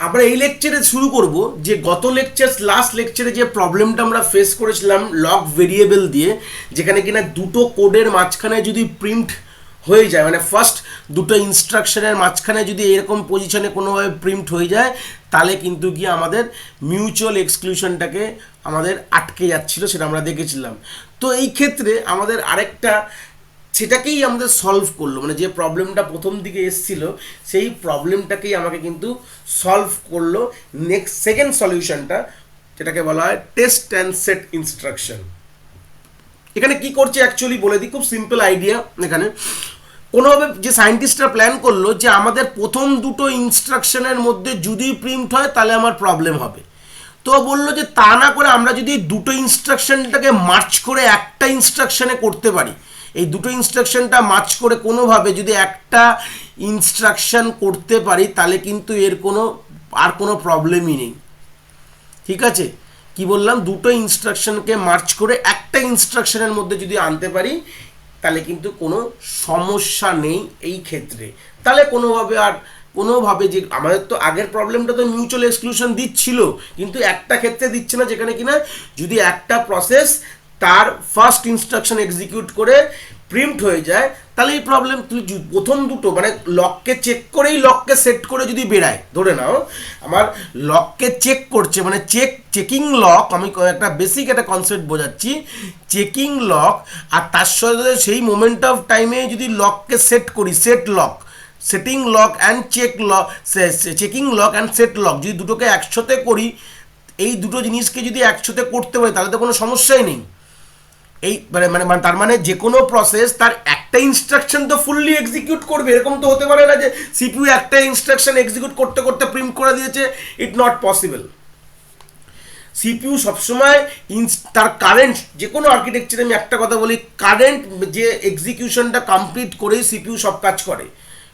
আমরা এই লেকচারে শুরু করব যে গত লাস্ট লেকচারে যে প্রবলেমটা আমরা ফেস করেছিলাম লগ ভেরিয়েবল দিয়ে, যেখানে কিনা দুটো কোডের মাঝখানে যদি প্রিন্ট হয়ে যায়, মানে ফার্স্ট দুটো ইনস্ট্রাকশনের মাঝখানে যদি এরকম পজিশনে কোনোভাবে প্রিন্ট হয়ে যায়, তাহলে কিন্তু কি আমাদের মিউচুয়াল এক্সক্লুশনটাকে আমাদের আটকে যাচ্ছিল, সেটা আমরা দেখেছিলাম। তো এই ক্ষেত্রে আমাদের আরেকটা সেটাকেই আমাদের সলভ করলো, মানে যে প্রবলেমটা প্রথম দিকে এসেছিল সেই প্রবলেমটাকেই আমাকে কিন্তু সলভ করলো নেক্সট সেকেন্ড সলিউশনটা, যেটাকে বলা হয় টেস্ট অ্যান্ড সেট ইনস্ট্রাকশন। এখানে কি করছে অ্যাকচুয়ালি বলে দিই, খুব সিম্পল আইডিয়া। এখানে কোনোভাবে যে সায়েন্টিস্টরা প্ল্যান করলো যে আমাদের প্রথম দুটো ইনস্ট্রাকশনের মধ্যে যদি প্রিন্ট হয় তাহলে আমার প্রবলেম হবে। তো বললো যে তা না করে আমরা যদি দুটো ইনস্ট্রাকশনটাকে মার্চ করে একটা ইনস্ট্রাকশনে করতে পারি, এই দুটো ইনস্ট্রাকশনটা মার্চ করে কোনোভাবে যদি একটা ইনস্ট্রাকশন করতে পারি, তাহলে কিন্তু এর কোনো প্রবলেমই নেই। ঠিক আছে, কি বললাম, দুটো ইনস্ট্রাকশনকে মার্চ করে একটা ইনস্ট্রাকশনের মধ্যে যদি আনতে পারি, তাহলে কিন্তু কোনো সমস্যা নেই এই ক্ষেত্রে। তাহলে কোনোভাবে যে আমাদের তো আগের প্রবলেমটা তো মিউচুয়াল এক্সক্লুশন দিচ্ছিল, কিন্তু একটা ক্ষেত্রে দিচ্ছে না, যেখানে কিনা যদি একটা প্রসেস তার ফার্স্ট ইনস্ট্রাকশন এক্সিকিউট করে প্রিন্ট হয়ে যায়, তাহলে এই প্রবলেম তুই প্রথম দুটো মানে লককে চেক করেই লককে সেট করে যদি বেরায়, ধরে নাও আমার লককে চেক করছে, মানে চেকিং লক, আমি একটা বেসিক একটা কনসেপ্ট বোঝাচ্ছি, চেকিং লক, আর তার সাথে সেই মোমেন্ট অফ টাইমে যদি লককে সেট করি, setting lock and checking lock and set lock যদি দুটোকে একসাথে করি, এই দুটো জিনিসকে যদি একসাথে করতে পারি তাহলে তো কোনো সমস্যাই নেই। এই মানে তার মানে যে কোনো প্রসেস তার একটা ইনস্ট্রাকশন তো ফুললি এক্সিকিউট করবে, এরকম তো হতে পারে না যে সিপিইউ একটা ইনস্ট্রাকশন এক্সিকিউট করতে করতে প্রিন্ট করে দিয়েছে, ইট নট পসিবল। সিপিইউ সবসময় তার কারেন্ট, যে কোনো আর্কিটেকচারে আমি একটা কথা বলি, কারেন্ট যে এক্সিকিউশনটা কমপ্লিট করেই সিপিইউ সব কাজ করে।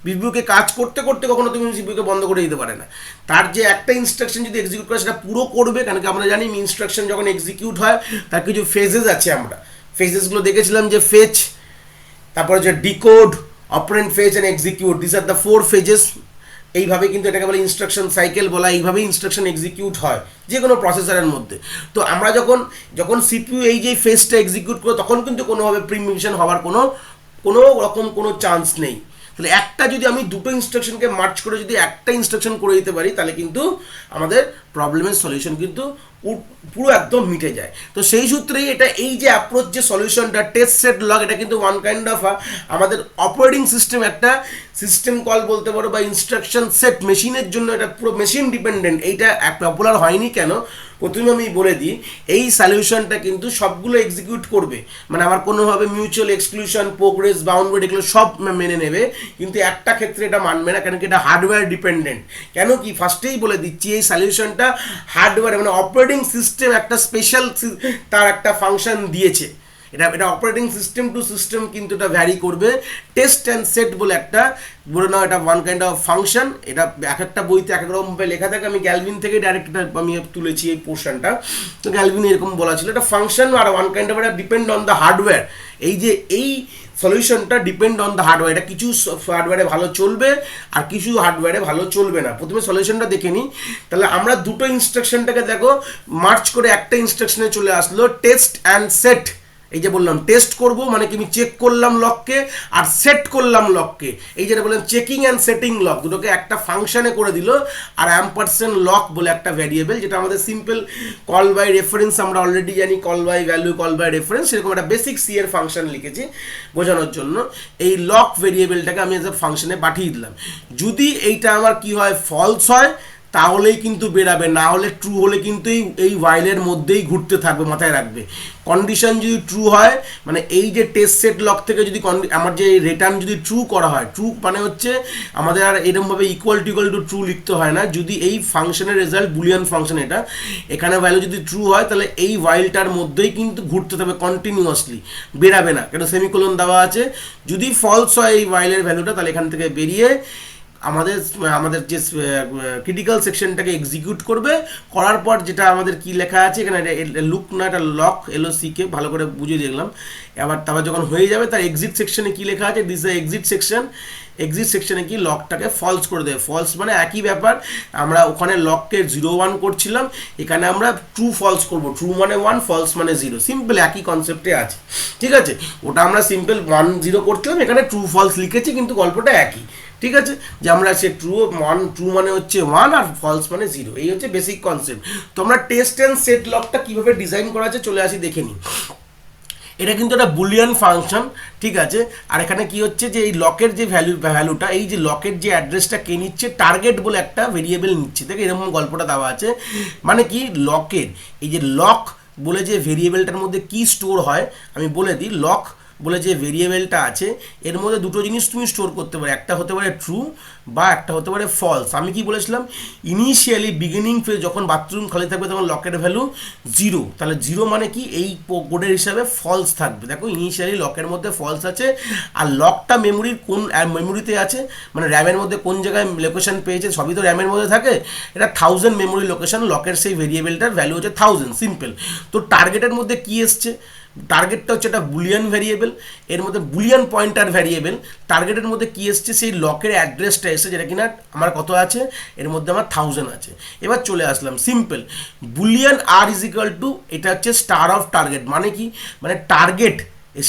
সিপিইউকে কাজ করতে করতে কখনো তুমি সিপিইউকে বন্ধ করে দিতে পারে না। তার যে একটা ইনস্ট্রাকশন যদি এক্সিকিউট করে সেটা পুরো করবে, কারণ কি আমরা জানি ইনস্ট্রাকশন যখন এক্সিকিউট হয় তার কিছু ফেজেস আছে, আমরা ফেজেসগুলো দেখেছিলাম, যে ফেচ, তারপরে যে decode, operant fetch and execute, this are the 4 phases. এইভাবে কিন্তু এটাকে বলে ইনস্ট্রাকশন সাইকেল বলা, এইভাবেই ইনস্ট্রাকশন এক্সিকিউট হয় যে কোনো প্রসেসরের মধ্যে। তো আমরা যখন সিপিইউ এই যে ফেজটা এক্সিকিউট করে, তখন কিন্তু কোনোভাবে প্রিমিশন হওয়ার কোনো রকম কোনো চান্স নেই। তাহলে একটা যদি আমি দুটো ইনস্ট্রাকশনকে মার্চ করে যদি একটা ইনস্ট্রাকশন করে দিতে পারি, তাহলে কিন্তু আমাদের প্রবলেমের সলিউশন কিন্তু পুরো একদম মিটে যায়। তো সেই সূত্রেই এই যে অ্যাপ্রোচ, যে সলিউশনটা টেস্ট সেট লগ, এটা কিন্তু ওয়ান কাইন্ড অফ আমাদের অপারেটিং সিস্টেম, একটা সিস্টেম কল বলতে পারো, বা ইনস্ট্রাকশন সেট মেশিনের জন্য, এটা পুরো মেশিন ডিপেন্ডেন্ট। এইটা পপুলার হয়নি কেন, প্রথমে আমি বলে দিই, এই সলিউশনটা কিন্তু সবগুলো এক্সিকিউট করবে, মানে আমার কোনোভাবে মিউচুয়াল এক্সক্লুশন, প্রোগ্রেস, বাউন্ডারি, এগুলো সব মেনে নেবে, কিন্তু একটা ক্ষেত্রে এটা মানবে না, কেন কি এটা হার্ডওয়্যার ডিপেন্ডেন্ট। কেন কি, ফার্স্টেই বলে দিচ্ছি, এই সলিউশনটা হার্ডওয়্যার মানে অপারেটিং সিস্টেম একটা স্পেশাল তার একটা ফাংশন দিয়েছে। এটা অপারেটিং সিস্টেম টু সিস্টেম কিন্তু এটা ভ্যারি করবে। টেস্ট অ্যান্ড সেট বলে একটা, বলে নাও এটা ওয়ান কাইন্ড অফ ফাংশন। এটা এক একটা বইতে এক এক রকমভাবে লেখা থাকে, আমি গ্যালভিন থেকে ডাইরেক্ট এটা আমি তুলেছি এই পোর্শনটা। তো গ্যালভিন এরকম বলা ছিল, এটা ফাংশন আর ওয়ান কাইন্ড অফ, এটা ডিপেন্ড অন দ্য হার্ডওয়্যার। এই সলিউশনটা ডিপেন্ড অন দ্য হার্ডওয়্যার, এটা কিছু হার্ডওয়্যারে ভালো চলবে আর কিছু হার্ডওয়্যারে ভালো চলবে না। প্রথমে সলিউশনটা দেখে নিই। তাহলে আমরা দুটো ইনস্ট্রাকশনটাকে দেখো মার্চ করে একটা ইনস্ট্রাকশনে চলে আসলো, টেস্ট অ্যান্ড সেট। এই যে বললাম টেস্ট করব, মানে কি আমি চেক করলাম লককে আর সেট করলাম লককে, এই যেটা বললাম চেকিং অ্যান্ড সেটিং লক, দুটোকে একটা ফাংশনে করে দিল। আর অ্যাম্পারসেন্ট লক বলে একটা ভ্যারিয়েবল, যেটা আমাদের সিম্পল কল বাই রেফারেন্স, আমরা অলরেডি জানি call by value, call by reference, সেরকম একটা বেসিক সি এর ফাংশন লিখেছি বোঝানোর জন্য। এই লক ভ্যারিয়েবলটাকে আমি এজ এ ফাংশনে পাঠিয়ে দিলাম। যদি এইটা আমার কি হয়, ফলস হয়, তাহলেই কিন্তু বেরাবে, না হলে ট্রু হলে কিন্তু এই ওয়াইলের মধ্যেই ঘুরতে থাকবে, মাথায় রাখবে। কন্ডিশন যদি ট্রু হয়, মানে এই যে টেস্ট সেট লক থেকে যদি আমার যে রিটার্ন যদি ট্রু করা হয়, ট্রু মানে হচ্ছে আমাদের আর এরকমভাবে ইকুয়াল টু ট্রু লিখতে হয় না। যদি এই ফাংশনের রেজাল্ট বুলিয়ান ফাংশন, এটা এখানে ভ্যালু যদি ট্রু হয়, তাহলে এই ওয়াইলটার মধ্যেই কিন্তু ঘুরতে থাকবে কন্টিনিউয়াসলি, বেরাবে না, কেন সেমিকোলন দেওয়া আছে। যদি ফলস হয় এই ওয়াইলের ভ্যালুটা, তাহলে এখান থেকে বেরিয়ে আমাদের যে ক্রিটিক্যাল সেকশনটাকে এক্সিকিউট করবে। করার পর যেটা আমাদের কি লেখা আছে এখানে, লুক না, এটা লক, LOCK, ভালো করে বুঝিয়ে দেখলাম। তারপর যখন হয়ে যাবে, তার এক্সিট সেকশনে কি লেখা আছে, this the exit section. Exit সেকশনে কি লকটাকে ফলস করে দেবে। ফলস মানে একই ব্যাপার, আমরা ওখানে লককে 0 1 করছিলাম, এখানে আমরা ট্রু ফলস করব, ট্রু মানে 1 ফলস মানে 0, সিম্পল একই কনসেপ্টে আছে। ঠিক আছে, ওটা আমরা সিম্পল 1 0 করছিলাম, এখানে ট্রু ফলস লিখেছি, কিন্তু গল্পটা একই। ঠিক আছে, যে আমরা সে ট্রু মানে হচ্ছে 1 আর ফলস মানে 0, এই হচ্ছে বেসিক কনসেপ্ট। তো আমরা টেস্ট অ্যান্ড সেট লকটা কিভাবে ডিজাইন করা আছে চলে আসি দেখে নিই। এটা কিন্তু একটা বুলিয়ান ফাংশন, ঠিক আছে। আর এখানে কি হচ্ছে যে এই লকের যে ভ্যালুটা, এই যে লকের যে অ্যাড্রেসটা কে নিচ্ছে, টার্গেট বলে একটা ভেরিয়েবল নিচ্ছে, দেখে এরকম গল্পটা দেওয়া আছে। মানে কি লকের এই যে লক বলে যে ভেরিয়েবলটার মধ্যে কি স্টোর হয়, আমি বলে দিই, লক বলে যে ভেরিয়েবলটা আছে এর মধ্যে দুটো জিনিস তুমি স্টোর করতে পারো, একটা হতে পারে ট্রু বা একটা হতে পারে ফলস। আমি কি বলেছিলাম, ইনিশিয়ালি বিগিনিং ফেজ যখন বাথরুম খালি থাকবে তখন লকের ভ্যালু 0, তাহলে 0 মানে কি এই কোডের হিসাবে ফলস থাকবে। দেখো ইনিশিয়ালি লকের মধ্যে ফলস আছে, আর লকটা মেমোরির কোন মেমোরিতে আছে, মানে র্যামের মধ্যে কোন জায়গায় লোকেশন পেয়েছে, সবই তো র্যামের মধ্যে থাকে, এটা 1000 মেমোরি লোকেশন, লকের সেই ভেরিয়েবলটার ভ্যালু হচ্ছে 1000, সিম্পল। তো টার্গেটের মধ্যে কি এসছে, টার্গেটটা হচ্ছে একটা বুলিয়ান ভ্যারিয়েবল, এর মধ্যে বুলিয়ান পয়েন্টার ভ্যারিয়েবল, টার্গেটের মধ্যে কি এসছে সেই লকের অ্যাড্রেসটা এসে, যেটা কিনা আমার কত আছে, এর মধ্যে আমার 1000 আছে। এবার চলে আসলাম সিম্পল, বুলিয়ান আর ইজ ইকুয়াল টু, এটা হচ্ছে স্টার অফ টার্গেট, মানে কি, মানে টার্গেট,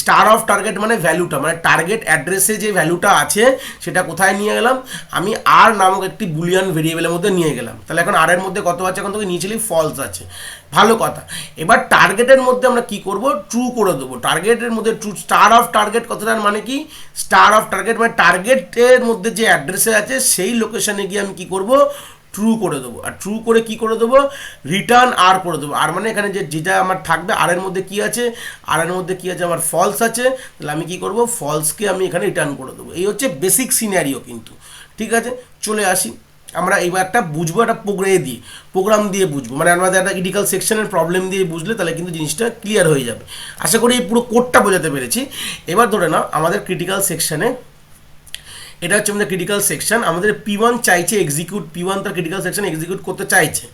স্টার অফ টার্গেট মানে ভ্যালুটা, মানে টার্গেট অ্যাড্রেসে যে ভ্যালুটা আছে সেটা কোথায় নিয়ে গেলাম, আমি আর নামক একটি বুলিয়ান ভেরিয়েবলের মধ্যে নিয়ে গেলাম। তাহলে এখন আর এর মধ্যে কত আছে, এখন তোকে নিয়েছিলি ফলস আছে, ভালো কথা। এবার টার্গেটের মধ্যে আমরা কি করব, ট্রু করে দেবো। টার্গেটের মধ্যে ট্রু, স্টার অফ টার্গেট কথাটার মানে কি, স্টার অফ টার্গেট মানে টার্গেটের মধ্যে যে অ্যাড্রেসে আছে সেই লোকেশনে গিয়ে আমি কি করব, ট্রু করে দেবো। আর ট্রু করে কি করে দেবো, রিটার্ন আর করে দেবো। আর মানে এখানে যে যেটা আমার থাকবে আর এর মধ্যে কি আছে, আর এর মধ্যে কি আছে, আমার ফলস আছে, তাহলে আমি কি করব, ফলসকে আমি এখানে রিটার্ন করে দেবো। এই হচ্ছে বেসিক সিনারিও কিন্তু, ঠিক আছে। চলে আসি আমরা এইবার একটা বুঝবো, একটা প্রোগ্রাম দিয়ে বুঝবো, মানে আমাদের একটা ক্রিটিক্যাল সেকশনের প্রবলেম দিয়ে বুঝলে তাহলে কিন্তু জিনিসটা ক্লিয়ার হয়ে যাবে। আশা করি এই পুরো কোডটা বোঝাতে পেরেছি। এবার ধরে নাও আমাদের ক্রিটিক্যাল সেকশনে, এটা হচ্ছে আমাদের ক্রিটিক্যাল সেকশন, আমাদের P1 চাইছে এক্সিকিউট, P1 তার ক্রিটিক্যাল সেকশন এক্সিকিউট করতে চাইছে,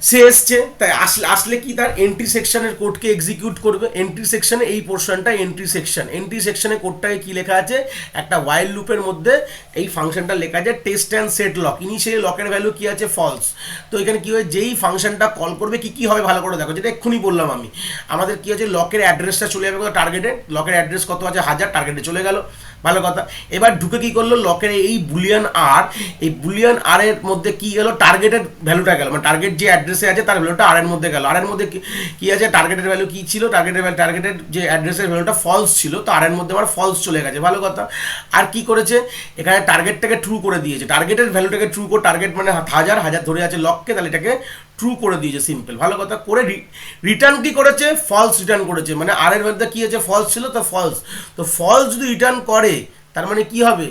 সে এসছে, তাই আসলে কি তার এন্ট্রি সেকশনের কোডকে এক্সিকিউট করবে। এন্ট্রি সেকশনে এই পোর্শনটা এন্ট্রি সেকশনে কোডটায় কি লেখা আছে, একটা ওয়াইল লুপের মধ্যে এই ফাংশনটা লেখা আছে test and set lock, initially লকের ভ্যালু কি আছে, ফলস। তো এখানে কি হয়, যেই ফাংশনটা কল করবে কি কি হবে ভালো করে দেখো, যেটা এক্ষুনি বললাম আমি, আমাদের কি হচ্ছে, লকের অ্যাড্রেসটা চলে যাবে টার্গেটে, লকের অ্যাড্রেস কত আছে 1000, টার্গেটে চলে গেল, ভালো কথা। এবার ঢুকে কি করলো, লকের এই বুলিয়ান আর, এই বুলিয়ান আর এর মধ্যে কি গেল, টার্গেটের ভ্যালুটা গেল, মানে টার্গেট যে অ্যাড্রেসে আছে তার ভ্যালুটা আর এর মধ্যে গেল। আর এর মধ্যে কি আছে, টার্গেটের ভ্যালু কি ছিল, টার্গেটের যে অ্যাড্রেসের ভ্যালুটা ফলস ছিল, তো আর এর মধ্যে আমার ফলস চলে গেছে, ভালো কথা। আর কি করেছে, এখানে টার্গেটটাকে ট্রু করে দিয়েছে, টার্গেটের ভ্যালুটাকে ট্রু করে, টার্গেট মানে 1000 ধরে আছে লককে, তাহলে এটাকে ট্রু করে দিয়েছে, সিম্পল, ভালো কথা। করে রিটার্ন কি করেছে, ফলস রিটার্ন করেছে, মানে আর এর মধ্যে কি আছে, ফলস ছিল, তো ফলস, তো ফলস যদি রিটার্ন করে তার মানে কি হবে,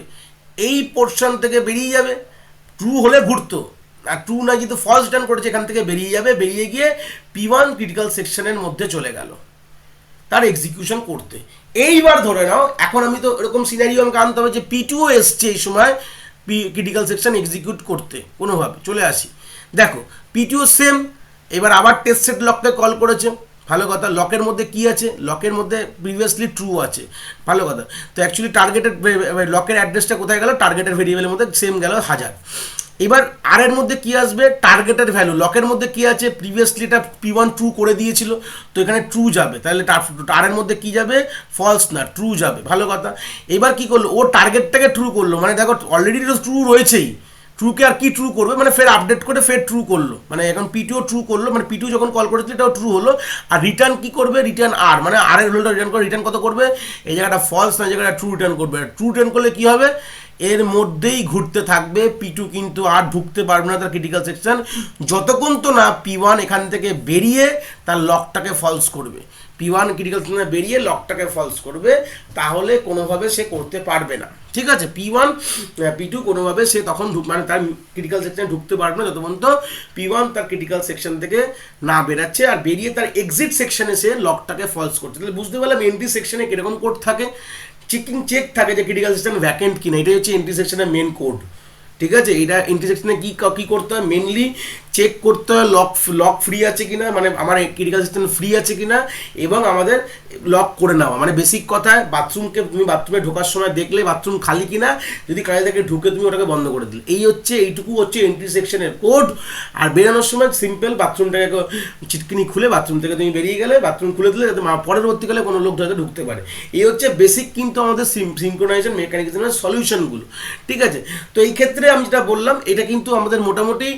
এই পোর্শন থেকে বেরিয়ে যাবে, ট্রু হলে ঘুরতো, আর ট্রু না যেহেতু ফলস রিটার্ন করেছে এখান থেকে বেরিয়ে যাবে, বেরিয়ে গিয়ে P1 ক্রিটিক্যাল সেকশনের মধ্যে চলে গেল তার এক্সিকিউশন করতে। এইবার ধরে নাও, এখন আমি তো এরকম সিনারিও আমাকে আনতে হবে যে P2ও এসছে এই সময় ক্রিটিক্যাল সেকশন এক্সিকিউট করতে, কোনোভাবে চলে আসি, দেখো P2ও সেম, এবার আবার টেস্ট সেট লককে কল করেছে, ভালো কথা। লকের মধ্যে কি আছে, লকের মধ্যে প্রিভিয়াসলি ট্রু আছে, ভালো কথা। তো অ্যাকচুয়ালি টার্গেটের লকের অ্যাড্রেসটা কোথায় গেল, টার্গেটের ভেরিয়েবলের মধ্যে সেম গেল 1000। এবার আর এর মধ্যে কি আসবে, টার্গেটের ভ্যালু, লকের মধ্যে কি আছে, প্রিভিয়াসলি এটা P1 ট্রু করে দিয়েছিল, তো এখানে ট্রু যাবে, তাহলে আর এর মধ্যে কি যাবে, ফলস না ট্রু যাবে, ভালো কথা। এবার কি করলো, ও টার্গেটটাকে ট্রু করলো, মানে দেখো অলরেডি তো ট্রু রয়েছেই, ট্রুকে আর কি ট্রু করবে, মানে ফের আপডেট করে ফের ট্রু করলো, মানে এখন P2ও ট্রু করলো, মানে P2 যখন কল করেছিল এটাও ট্রু হলো। আর রিটার্ন কি করবে, রিটার্ন আর, মানে আর এর ভ্যালুটা রিটার্ন করে, রিটার্ন কত করবে, এই জায়গাটা ফলস না, এই জায়গাটা ট্রু রিটার্ন করবে। ট্রু রিটার্ন করলে কি হবে, এর মধ্যেই ঘুরতে থাকবে, P2 কিন্তু আর ঢুকতে পারবে না তার ক্রিটিক্যাল সেকশন, যতক্ষণ তো না P1 এখান থেকে বেরিয়ে তার লকটাকে ফলস করবে। P1 ক্রিটিক্যাল সেকশনে বেরিয়ে লকটাকে ফলস করবে, তাহলে কোনোভাবে সে করতে পারবে না, ঠিক আছে। P2 কোনোভাবে সে তখন মানে তার ক্রিটিক্যাল সেকশনে ঢুকতে পারবে না যতক্ষণ তো P1 তার ক্রিটিক্যাল সেকশন থেকে না বেরাচ্ছে, আর বেরিয়ে তার এক্সিট সেকশনে সে লকটাকে ফলস করছে। তাহলে বুঝতে পারলাম এন্ট্রি সেকশনে কিরকম কোড থাকে, চেক থাকে যে ক্রিটিক্যাল সেকশন ভ্যাকেন্ট কিনা, এটাই হচ্ছে এন্ট্রি সেকশনের মেন কোড, ঠিক আছে। এটা এন্ট্রি সেকশনে কি করতে হয়, মেনলি চেক করতে হয় লক ফ্রি আছে কিনা, মানে আমার ক্রিটিক্যাল সিস্টেম ফ্রি আছে কিনা, এবং আমাদের লক করে নেওয়া, মানে বেসিক কথায় বাথরুমকে তুমি বাথরুমে ঢোকার সময় দেখলে বাথরুম খালি কিনা, যদি খালি থাকে ঢুকে তুমি ওটাকে বন্ধ করে দিলে, এইটুকু হচ্ছে এন্ট্রি সেকশনের কোড। আর বেরানোর সময় সিম্পল বাথরুমটাকে চিটকিনি খুলে বাথরুম থেকে তুমি বেরিয়ে গেলে, বাথরুম খুলে দিলে যাতে পরবর্তীকালে কোনো লোক যাতে ঢুকতে পারে। এই হচ্ছে বেসিক কিন্তু আমাদের সিনক্রোনাইজেশন মেকানিজমের সলিউশনগুলো, ঠিক আছে। তো এই ক্ষেত্রে আমি যেটা বললাম, এটা কিন্তু আমাদের মোটামুটি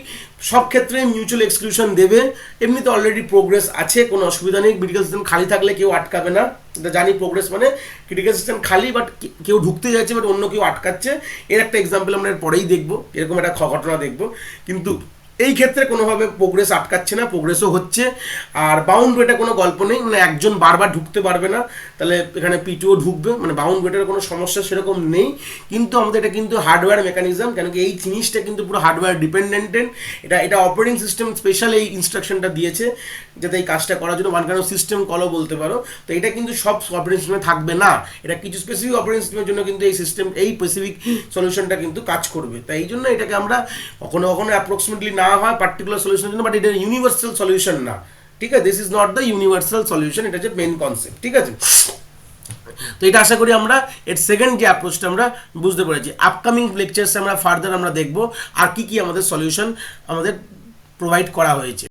সব ক্ষেত্রে মিউচুয়াল এক্সক্লুশন দেবে। এমনিতে অলরেডি প্রোগ্রেস আছে, কোনো অসুবিধা নেই। ক্রিটিক্যাল সিস্টেম খালি থাকলে কেউ আটকাবে না, এটা জানি। প্রোগ্রেস মানে ক্রিটিক্যাল সিস্টেম খালি, বাট কেউ ঢুকতে যাচ্ছে, বাট অন্য কেউ আটকাচ্ছে। এর একটা এক্সাম্পল আমরা এর পরেই দেখবো, এরকম একটা ঘটনা দেখবো। কিন্তু এই ক্ষেত্রে কোনোভাবে প্রোগ্রেস আটকাচ্ছে না, প্রোগ্রেসও হচ্ছে। আর বাউন্ড ওয়েটে কোনো গল্প নেই, মানে একজন বারবার ঢুকতে পারবে না, তাহলে এখানে পিটিও ঢুকবে, মানে বাউন্ড ওয়েটের কোনো সমস্যা সেরকম নেই। কিন্তু আমাদের এটা কিন্তু হার্ডওয়্যার মেকানিজম, কেন কি এই জিনিসটা কিন্তু পুরো হার্ডওয়্যার ডিপেন্ডেন্টেড। এটা অপারেটিং সিস্টেম স্পেশাল এই ইনস্ট্রাকশনটা দিয়েছে যাতে এই কাজটা করার জন্য ওয়ান কাইন্ড অফ সিস্টেম কলও বলতে পারো। তো এটা কিন্তু সব অপারেটিং সিস্টেমে থাকবে না, এটা কিছু স্পেসিফিক অপারেটিং সিস্টেমের জন্য কিন্তু এই সিস্টেম, এই স্পেসিফিক সলিউশনটা কিন্তু কাজ করবে। তাই এই জন্য এটাকে আমরা কখনো কখনো অ্যাপ্রক্সিমেটলি না হয় পার্টিকুলার সলিউশনের জন্য, বাট এটা ইউনিভার্সাল সলিউশন না, ঠিক আছে। This is not the universal solution, এটা হচ্ছে মেন কনসেপ্ট, ঠিক আছে। তো এটা আশা করি আমরা এর সেকেন্ড যে অ্যাপ্রোচটা আমরা বুঝতে পেরেছি। আপকামিং লেকচার্সে আমরা ফার্দার আমরা দেখবো আর কি কি আমাদের সলিউশন আমাদের প্রোভাইড করা হয়েছে।